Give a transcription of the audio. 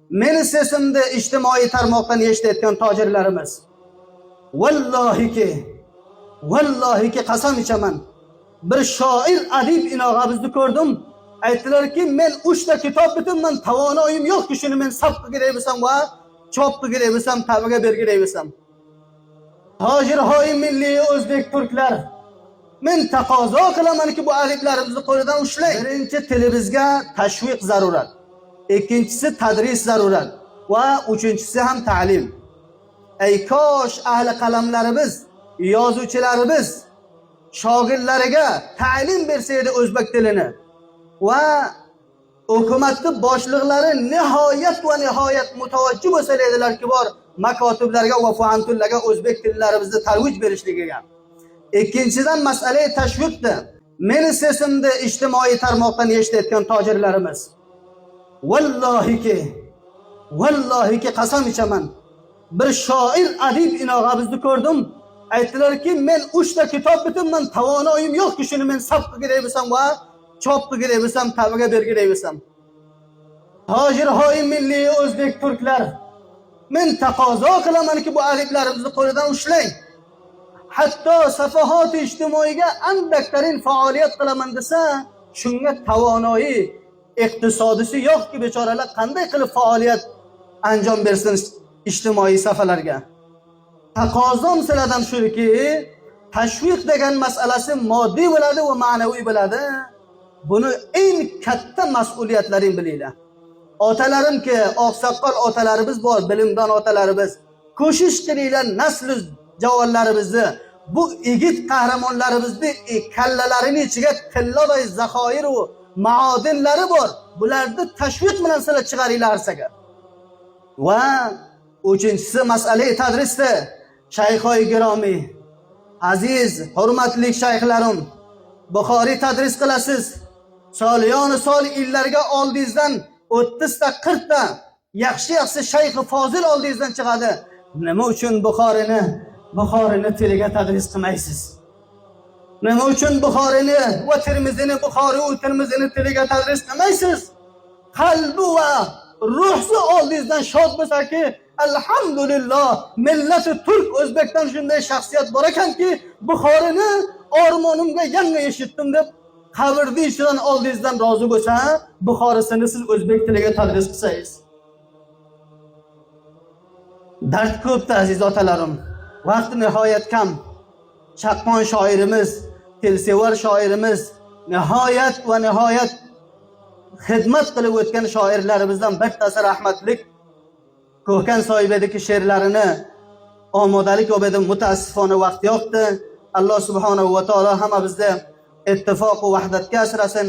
meni sesimda ijtimoiy tarmoqdan eshitayotgan tojirlarimiz, vallahiki qasam ichaman, bir shoir adib inog'amizni ko'rdim. Aytdilarki, men 3 ta kitob bitirman, tavonoyim yo'qki shuni men sab qilib bo'lsam va chop qilib bo'lsam, tabiga bergilay bo'lsam. Tojirhoy milliy o'zbek turklar, men taqozo qilamanki bu adiblarimizni qo'lidan ushlang. Birinchi, tilibizga tashviq zarurat. Ikkinchisi tadris zarurat va uchinchisi ham ta'lim. Ey kosh ahli qalamlarimiz, yozuvchilarimiz shogirdlariga ta'lim bersa edi o'zbek tilini va hukumatning boshliqlari nihoyat mutavajjih bo'lsa edilarki bor makotiblarga va fuantullarga o'zbek tillarimizni tarvij berishligiga. Ikkinchidan masala tashviqdir. Meni sesimda ijtimoiy tarmoqdan eshitayotgan tojirlarimiz, vallahiki qasam ichaman, bir shoir adib inog'amizni ko'rdim. Aytdilarki, men 3 ta kitob bitirman, tavonoyim yo'qki shuni men sab qilib bo'lsam va chop qilib bo'lsam, tabiga bergilay bo'lsam. Tojirhoy milliy o'zbek turklar, men taqozo qilamanki bu adiblarimizni qo'lidan ushlang. Hatto safahat ijtimoiga andaktarin faoliyat qilaman desa, shunga tavonoyi iqtisodisi yo'qki bechoralar qanday qilib faoliyat anjom bersin ijtimoiy safalarga. Taqozom sizlardan shuki, tashviq degan masalasi moddiy bo'ladi va ma'naviy bo'ladi. Buni eng katta mas'uliyatlaring bilinglar. Otalarimki, oqsoqol otalarimiz bor, bilimdon otalarimiz. Ko'shish qilinglar nasl javonlarimizni, bu yigit qahramonlarimizni kallalarining ichiga tilladay zaxoir va maodinlari bor. Bularni tashviq bilan sizlar chiqaringlar arsaga. Va uchinchisi masala tadrisda. Shayxoy giromi, aziz, hurmatli shayxlarim, Buxoriy tadris qilasiz. Soliyoni sol illarga oldingizdan 30 ta 40 ta yaxshi shayx fozil oldingizdan chiqadi. Nima uchun Buxoriyni tiliga tadris qilmaysiz? Nima uchun Buxoriyni va Termizini, Buxoriy va Termizini tiliga tadris qilmaysiz? Qalbi va ruhi oldingizdan shod bo'lsaki, alhamdulillah, millati turk o'zbekdan shunday shaxsiyat bor ekanki, Buxoriyni ormonimga yangi eshitdim deb qabrni ichidan oldingizdan rozi bo'lsa, Buxorisini siz o'zbek tiliga tadris qilsangiz. Dard ko'pda aziz otalarim. Vaqt nihoyat kam. Chaqqon shoirimiz, tilsevar shoirimiz, nihoyat xizmat qilib o'tgan shoirlarimizdan bittasi rahmatlik Ko'kan sohibedagi she'rlarini omodalik o'bedi mutaassifona vaqt yo'qdi. Alloh subhanahu va taolo hammamizni ittifoq va vahdatga asrasin.